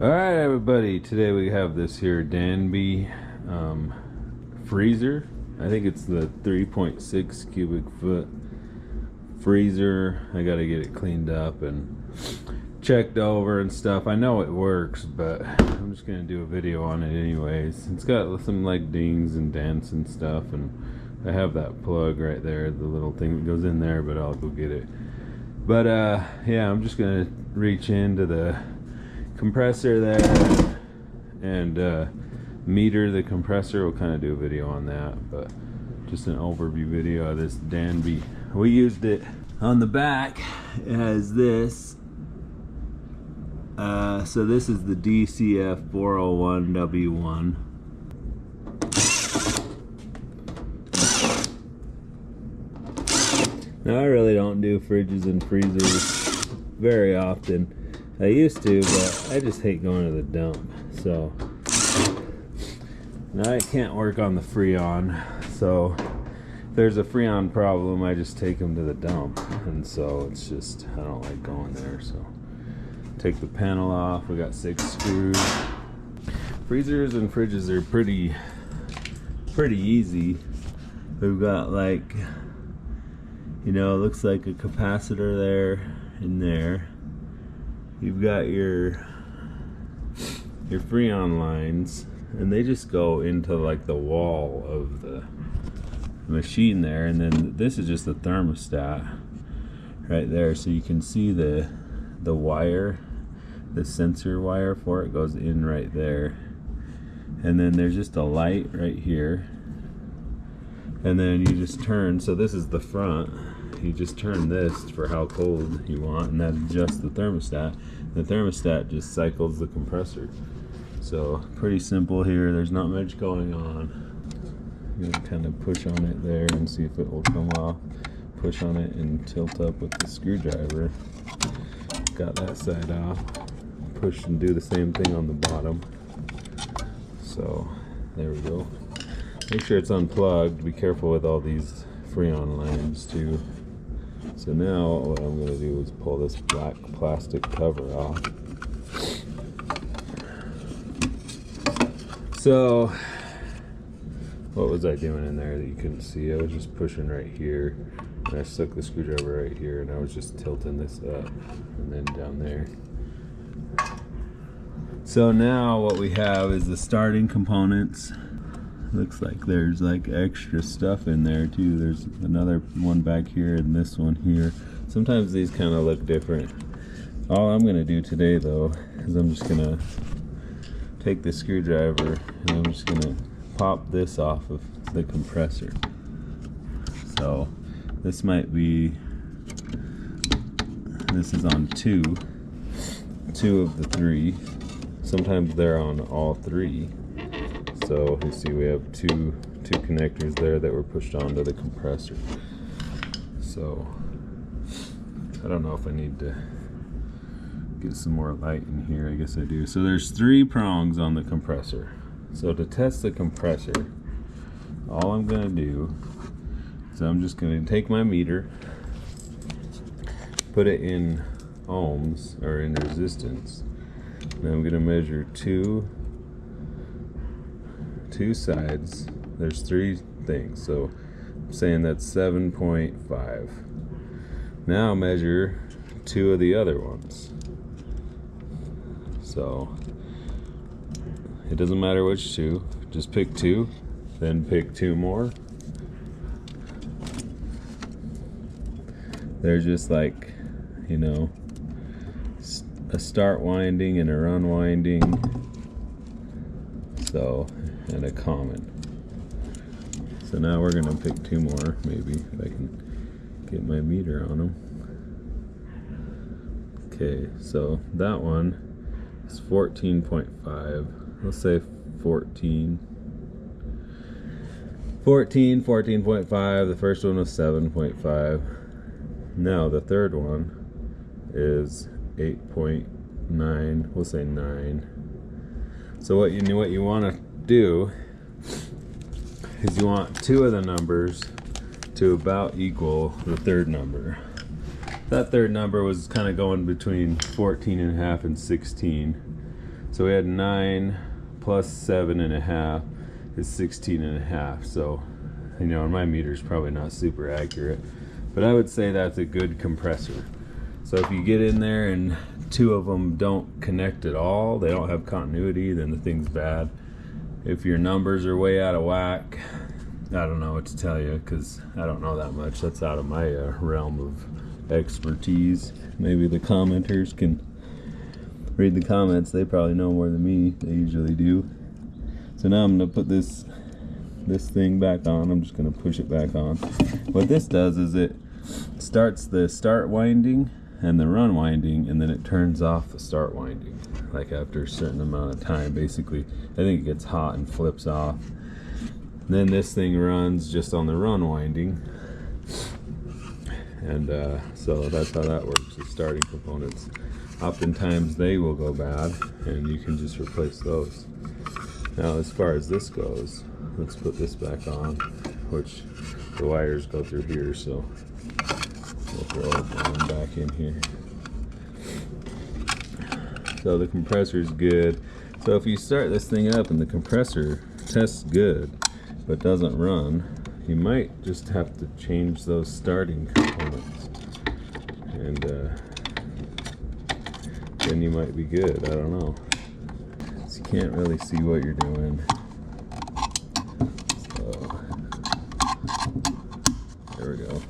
Alright everybody, today we have this here Danby freezer. I think it's the 3.6 cubic foot freezer. I gotta get it cleaned up and checked over and stuff. I know it works, but I'm just gonna do a video on it anyways. It's got some like dings and dents and stuff, and I have that plug right there, the little thing that goes in there, but I'll go get it. But yeah, I'm just gonna reach into the compressor there and meter the compressor. We'll kind of do a video on that, but just an overview video of this Danby. We used it on the back. It has this. So this is the DCF 401W1. Now I really don't do fridges and freezers very often. I used to, but I just hate going to the dump. So now I can't work on the Freon. So if there's a Freon problem, I just take them to the dump. And so it's just, I don't like going there. So take the panel off. We got 6 screws. Freezers and fridges are pretty easy. We've got like, you know, it looks like a capacitor there in there. You've got your Freon lines, and they just go into like the wall of the machine there, and then this is just the thermostat right there, so you can see the wire, the sensor wire for it goes in right there, and then there's just a light right here, and then you just turn. So this is the front. You just turn this for how cold you want, and that adjusts the thermostat. The thermostat just cycles the compressor. So pretty simple here. There's not much going on. You can kind of push on it there and see if it will come off. Push on it and tilt up with the screwdriver. Got that side off. Push and do the same thing on the bottom. So there we go. Make sure it's unplugged. Be careful with all these Freon lines too. So now what I'm going to do is pull this black plastic cover off. So what was I doing in there that you couldn't see? I was just pushing right here, and I stuck the screwdriver right here, and I was just tilting this up and then down there. So now what we have is the starting components. Looks like there's like extra stuff in there too. There's another one back here and this one here. Sometimes these kind of look different. All I'm gonna do today though is I'm just gonna take the screwdriver and I'm just gonna pop this off of the compressor. So this might be, this is on two of the 3. Sometimes they're on all 3. So you see we have two connectors there that were pushed onto the compressor. So I don't know if I need to get some more light in here. I guess I do. So there's 3 prongs on the compressor. So to test the compressor, all I'm gonna do is I'm just gonna take my meter, put it in ohms or in resistance, and I'm gonna measure two sides. There's 3 things, so I'm saying that's 7.5. Now measure 2 of the other ones. So it doesn't matter which 2, just pick 2, then pick 2 more. They're just like, you know, a start winding and a run winding. So, and a common. So now we're gonna pick 2 more, maybe, if I can get my meter on them. Okay, so that one is 14.5. Let's say 14.5. The first one was 7.5. Now the third one is 8.9. We'll say 9. So what you want to do is you want 2 of the numbers to about equal the third number. That third number was kind of going between 14.5 and 16. So we had 9 plus 7.5 is 16.5. So, you know, my meter's probably not super accurate, but I would say that's a good compressor. So if you get in there and 2 of them don't connect at all, they don't have continuity, then the thing's bad. If your numbers are way out of whack, I don't know what to tell you, because I don't know that much. That's out of my realm of expertise. Maybe the commenters can read the comments. They probably know more than me. They usually do. So now I'm going to put this thing back on. I'm just going to push it back on. What this does is it starts the start winding and the run winding, and then it turns off the start winding, like after a certain amount of time. Basically, I think it gets hot and flips off. Then this thing runs just on the run winding, and so that's how that works. The starting components, oftentimes they will go bad, and you can just replace those. Now, as far as this goes, let's put this back on, which the wires go through here, so we'll throw it back in here. So the compressor is good. So if you start this thing up and the compressor tests good but doesn't run, you might just have to change those starting components, and then you might be good. I don't know. So you can't really see what you're doing. So there we go.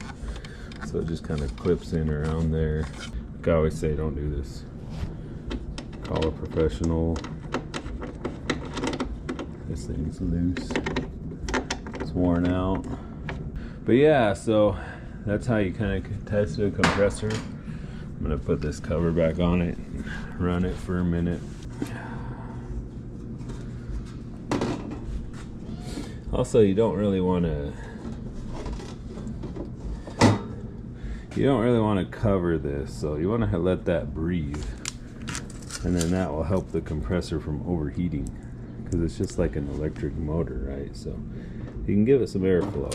So it just kind of clips in around there. Like I always say, don't do this. Call a professional. This thing's loose. It's worn out. But yeah, so that's how you kind of test a compressor. I'm gonna put this cover back on it and run it for a minute. Also, you don't really want to cover this, so you want to let that breathe, and then that will help the compressor from overheating, because it's just like an electric motor, right? So you can give it some airflow,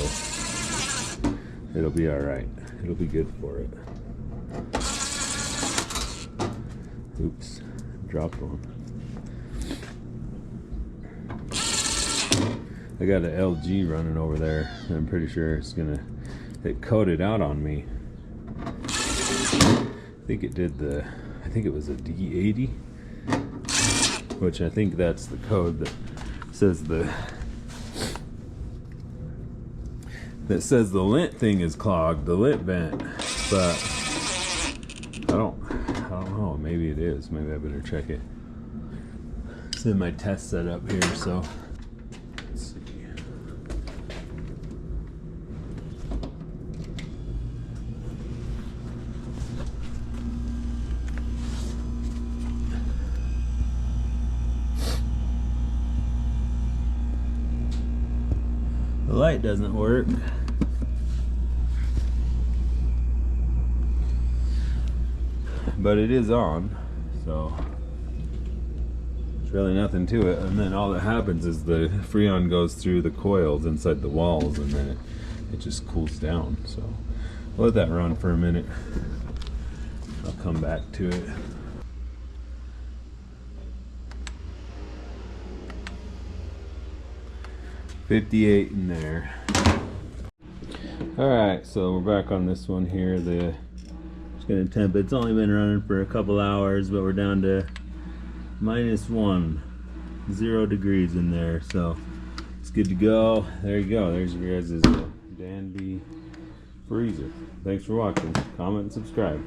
it'll be all right. It'll be good for it. Oops, dropped one. I got an LG running over there, and I'm pretty sure it coded out on me. I think it was a D80, which I think that's the code that says the lint thing is clogged, the lint vent, but I don't know, maybe it is. Maybe I better check it. It's in my test setup here, so let's see. The light doesn't work. But it is on, so there's really nothing to it. And then all that happens is the Freon goes through the coils inside the walls, and then it just cools down. So we'll let that run for a minute. I'll come back to it. $58 in there. Alright, so we're back on this one here. It's gonna temp. It's only been running for a couple hours, but we're down to -1, 0 degrees in there, so it's good to go. There you go. There's your guys' Danby freezer. Thanks for watching. Comment and subscribe.